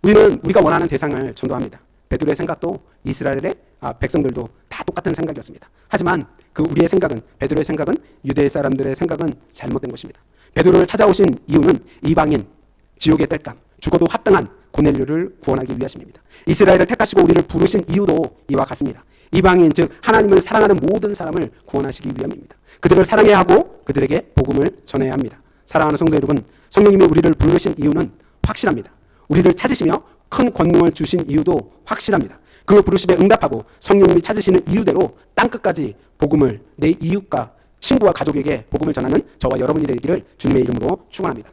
우리가 원하는 대상을 전도합니다. 베드로의 생각도 이스라엘의 백성들도 다 똑같은 생각이었습니다. 하지만 그 우리의 생각은, 베드로의 생각은, 유대 사람들의 생각은 잘못된 것입니다. 베드로를 찾아오신 이유는 이방인, 지옥의 땔감, 죽어도 합당한 고넬료를 구원하기 위하심입니다. 이스라엘을 택하시고 우리를 부르신 이유도 이와 같습니다. 이방인, 즉 하나님을 사랑하는 모든 사람을 구원하시기 위함입니다. 그들을 사랑해야 하고 그들에게 복음을 전해야 합니다. 사랑하는 성도 여러분, 성령님이 우리를 부르신 이유는 확실합니다. 우리를 찾으시며 큰 권능을 주신 이유도 확실합니다. 그 부르심에 응답하고 성령님이 찾으시는 이유대로 땅끝까지 복음을 내 이웃과 친구와 가족에게 복음을 전하는 저와 여러분이 되기를 주님의 이름으로 축원합니다.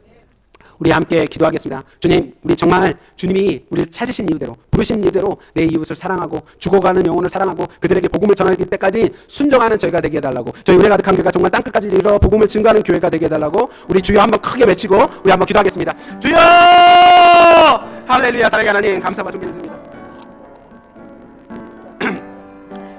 우리 함께 기도하겠습니다. 주님, 우리 정말 주님이 우리를 찾으신 이유대로, 부르신 이유대로 내 이웃을 사랑하고 죽어가는 영혼을 사랑하고 그들에게 복음을 전하기 때까지 순종하는 저희가 되게 해달라고, 저희 은혜 가득한 교회가 정말 땅끝까지 이르러 복음을 증거하는 교회가 되게 해달라고 우리 주여 한번 크게 외치고 우리 한번 기도하겠습니다. 주여! 할렐루야. 사랑의 하나님, 감사와 존귀를 드립니다.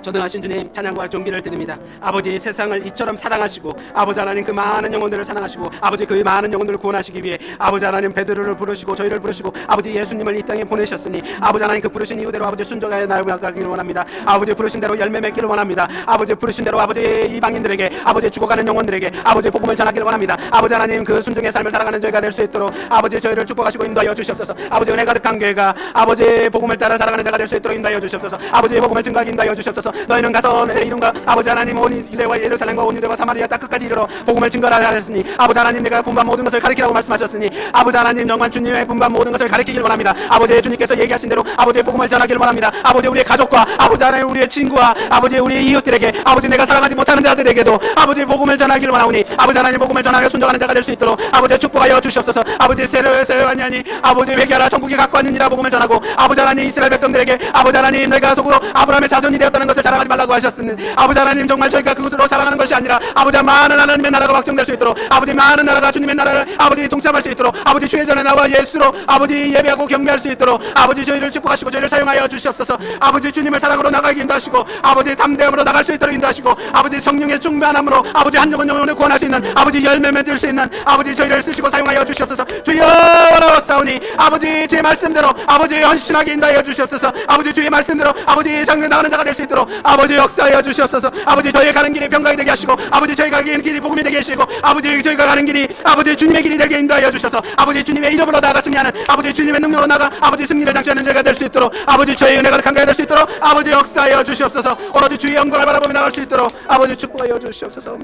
전능하신 주님, 찬양과 존귀를 드립니다. 아버지, 세상을 이처럼 사랑하시고 아버지 하나님 그 많은 영혼들을 사랑하시고 아버지 그 많은 영혼들을 구원하시기 위해 아버지 하나님 베드로를 부르시고 저희를 부르시고 아버지 예수님을 이 땅에 보내셨으니 아버지 하나님 그 부르신 이유대로 아버지 순종하여 나아가기를 원합니다. 아버지 부르신 대로 열매 맺기를 원합니다. 아버지 부르신 대로 아버지 이방인들에게 아버지 죽어가는 영혼들에게 아버지 복음을 전하기를 원합니다. 아버지 하나님 그 순종의 삶을 살아가는 저희가 될 수 있도록 아버지 저희를 축복하시고 인도하여 주시옵소서. 아버지 은혜 가득한 교회가 아버지 복음을 따라 살아가는 자가 될 수 있도록 인도하여 주시옵소서. 아버지 복음을 증거하게 인도하여 주시옵소서. 너희는 가서 내 이름과 아버지 하나님 온 유대와 예루살렘과 온 유대와 사마리아 땅 끝까지 이르러 복음을 증거하라 하셨으니 아버지 하나님 내가 분반 모든 것을 가르치라고 말씀하셨으니 아버지 하나님 정말 주님의 분반 모든 것을 가르치길 원합니다. 아버지 주님께서 얘기하신 대로 아버지의 복음을 전하기를 원합니다. 아버지 우리의 가족과 아버지 하나님 우리의 친구와 아버지 우리의 이웃들에게 아버지 내가 사랑하지 못하는 자들에게도 아버지 복음을 전하기를 원하오니 아버지 하나님 복음을 전하여 순종하는 자가 될 수 있도록 아버지 축복하여 주시옵소서. 아버지 세르하니 아버지 회개하라 천국에 갖고 왔느니라 복음을 전하고 아버지 하나님 이스라엘 백성들에게 아버지 하나님 내가 속으로 아브라함의 자손이 되었다는 것을 자랑하지 말라고 하셨으니 아버지 하나님 정말 저희가 그것으로 자랑하는 것이 아니라 아버지 많은 하나님의 나라가 확정될 수 있도록 아버지 많은 나라가 주님의 나라를 아버지 동참할 수 있도록 아버지 주의 전에 나와 예수로 아버지 예배하고 경배할 수 있도록 아버지 저희를 축복하시고 저희를 사용하여 주시옵소서. 아버지 주님을 사랑으로 나가게 인도하시고 아버지 담대함으로 나갈 수 있도록 인도하시고 아버지 성령의 충만함으로 아버지 한 영혼을 구원할 수 있는 아버지 열매 맺을 수 있는 아버지 저희를 쓰시고 사용하여 주시옵소서. 주여 원하옵사오니 아버지 주의 말씀대로 아버지 헌신하게 인도하여 주시옵소서. 아버지 주의 말씀대로 아버지 장래 나가는 자가 될 수 있도록 아버지 역사하여 주시옵소서. 아버지 저희 가는 길이 평강이 되게 하시고 아버지 저희가 가는 길이 복음이 되게 하시고 아버지 저희가 가는 길이 아버지 주님의 길이 되게 인도하여 주셔서 아버지 주님의 이름으로 나아가 승리하는 아버지 주님의 능력으로 나아가 아버지 승리를 장취하는 저희가 될 수 있도록 아버지 저희 은혜가 강하게 될 수 있도록 아버지 역사하여 주시옵소서. 오로지 주의 영광을 바라보며 나갈 수 있도록 아버지 축복하여 주시옵소서.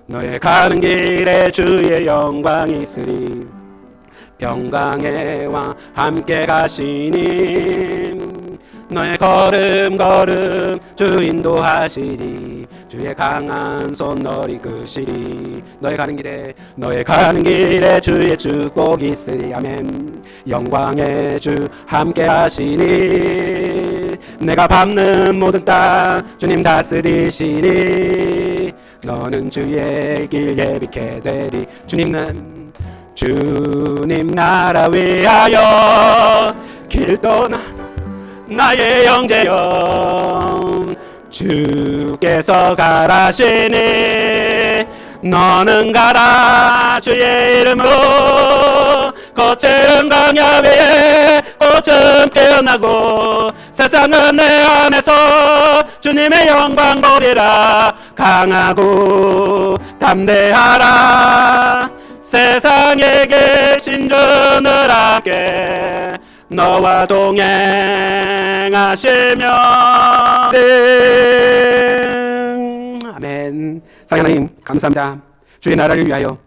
너의 가는 길에 주의 영광이 있으리 평강의 왕 함께 가시니 너의 걸음 주 인도하시리 주의 강한 손 널 이끄시리 너의 가는 길에 주의 축복이 있으리 아멘. 영광의 주 함께 하시니 내가 밟는 모든 땅 주님 다스리시니 너는 주의 길 예비케 되리 주님 나라 위하여 길 떠나 나의 형제여 주께서 가라시니 너는 가라 주의 이름으로 거칠은 강야 위에 꽃은 피어나고 세상은 내 안에서 주님의 영광 보리라 강하고 담대하라 세상에 계신 주는 함께 너와 동행하시며 아멘. 사랑하는 하나님 감사합니다. 주의 나라를 위하여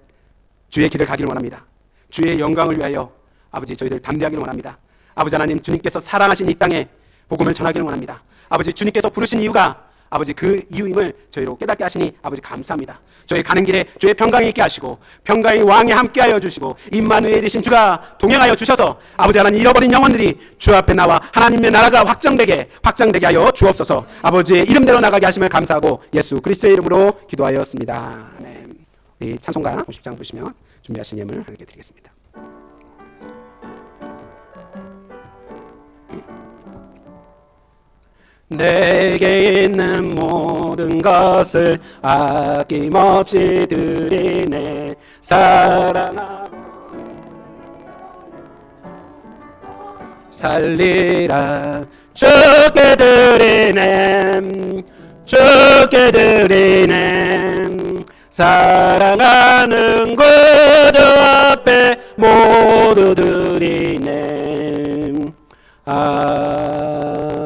주의 길을 가기를 원합니다. 주의 영광을 위하여 아버지 저희들 담대하기를 원합니다. 아버지 하나님 주님께서 사랑하신 이 땅에 복음을 전하기를 원합니다. 아버지 주님께서 부르신 이유가 아버지 그 이유임을 저희로 깨닫게 하시니 아버지 감사합니다. 저희 가는 길에 주의 평강이 있게 하시고 평강의 왕이 함께하여 주시고 임마누엘이신 주가 동행하여 주셔서 아버지 하나님 잃어버린 영혼들이 주 앞에 나와 하나님의 나라가 확장되게 하여 주옵소서. 아버지의 이름대로 나가게 하심을 감사하고 예수 그리스도의 이름으로 기도하였습니다. 네. 우리 찬송가 50장 보시면 준비하신 예물 하나님께 드리겠습니다. 내게 있는 모든 것을 아낌없이 드리네 살리라. 주께 드리네, 주께 드리네. 사랑하는 구주 앞에 모두 드리네. 아멘.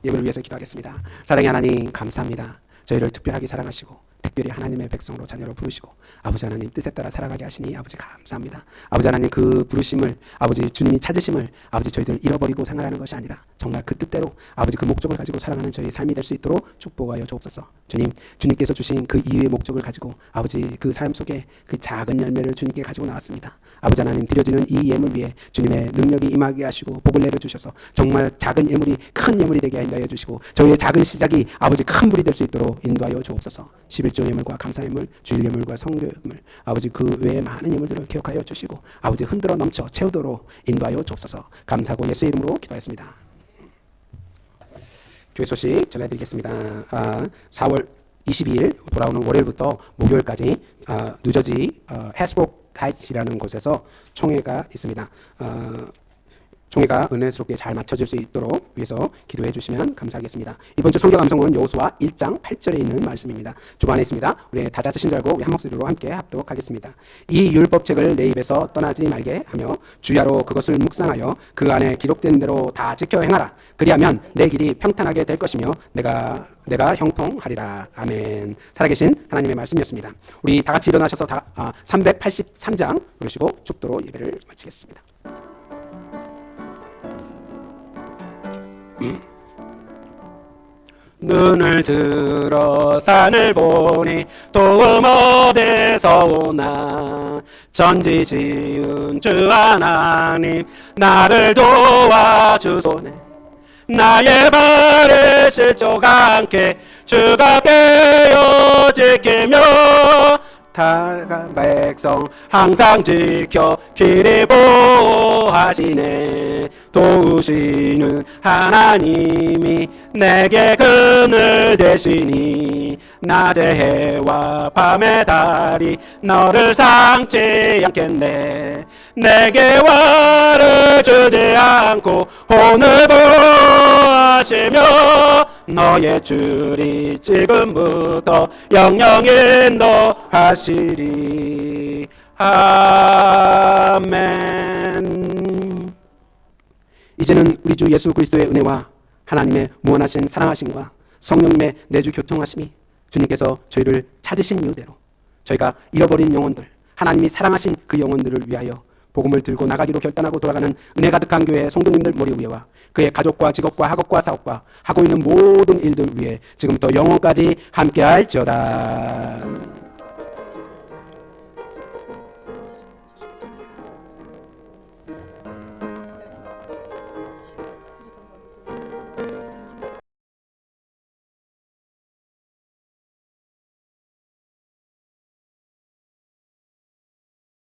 예배를 위해서 기도하겠습니다. 사랑의 하나님, 감사합니다. 저희를 특별하게 사랑하시고 특별히 하나님의 백성으로 자녀로 부르시고 아버지 하나님 뜻에 따라 살아가게 하시니 아버지 감사합니다. 아버지 하나님, 그 부르심을 아버지 주님이 찾으심을 아버지 저희들 잃어버리고 생활하는 것이 아니라 정말 그 뜻대로 아버지 그 목적을 가지고 살아가는 저희의 삶이 될 수 있도록 축복하여 주옵소서. 주님, 주님께서 주신 그 이유의 목적을 가지고 아버지 그 삶 속에 그 작은 열매를 주님께 가지고 나왔습니다. 아버지 하나님, 드려지는 이 예물 위에 주님의 능력이 임하게 하시고 복을 내려주셔서 정말 작은 예물이 큰 예물이 되게 인도하여 주시고 저희의 작은 시작이 아버지 큰 불이 될 수 있도록 인도하여 주옵소서. 11조 예물과 감사 예물, 주일 예물과 성교 예물, 아버지 그 외에 많은 예물들을 기억하여 주시고 아버지 흔들어 넘쳐 채우도록 인도하여 주옵소서. 감사하고 예수의 이름으로 기도하였습니다. 교회 소식 전해드리겠습니다. 4월 22일 돌아오는 월요일부터 목요일까지 뉴저지 해스브록 하이츠라는 곳에서 총회가 있습니다. 총회가 은혜스럽게 잘 맞춰질 수 있도록 위해서 기도해 주시면 감사하겠습니다. 이번 주 성경 암송은 여호수아 1장 8절에 있는 말씀입니다. 주반에 있습니다. 우리 다 찾으신 줄 알고 우리 한 목소리로 함께 합독 하겠습니다. 이 율법책을 내 입에서 떠나지 말게 하며 주야로 그것을 묵상하여 그 안에 기록된 대로 다 지켜 행하라. 그리하면 내 길이 평탄하게 될 것이며 내가 형통하리라. 아멘. 살아계신 하나님의 말씀이었습니다. 우리 다 같이 일어나셔서 383장 부르시고 축도로 예배를 마치겠습니다. 눈을 들어 산을 보니 도움 어디서 오나. 전지 지은 주 하나님 나를 도와주소내. 나의 발에 실족 않게 주가 깨어 지키며 다가 백성 항상 지켜 길이 보호하시네. 도우시는 하나님이 내게 그늘 되시니 낮의 해와 밤의 달이 너를 상치 않겠네. 내게 화를 주지 않고 혼을 보호하시며 너의 줄이 지금부터 영영 인도하시리. 아멘. 이제는 우리 주 예수 그리스도의 은혜와 하나님의 무한하신 사랑하심과 성령님의 내주 교통하심이 주님께서 저희를 찾으신 이유대로 저희가 잃어버린 영혼들, 하나님이 사랑하신 그 영혼들을 위하여 복음을 들고 나가기로 결단하고 돌아가는 은혜 가득한 교회 성도님들 머리 위에와 그의 가족과 직업과 학업과 사업과 하고 있는 모든 일들 위에 지금부터 영원까지 함께할지어다.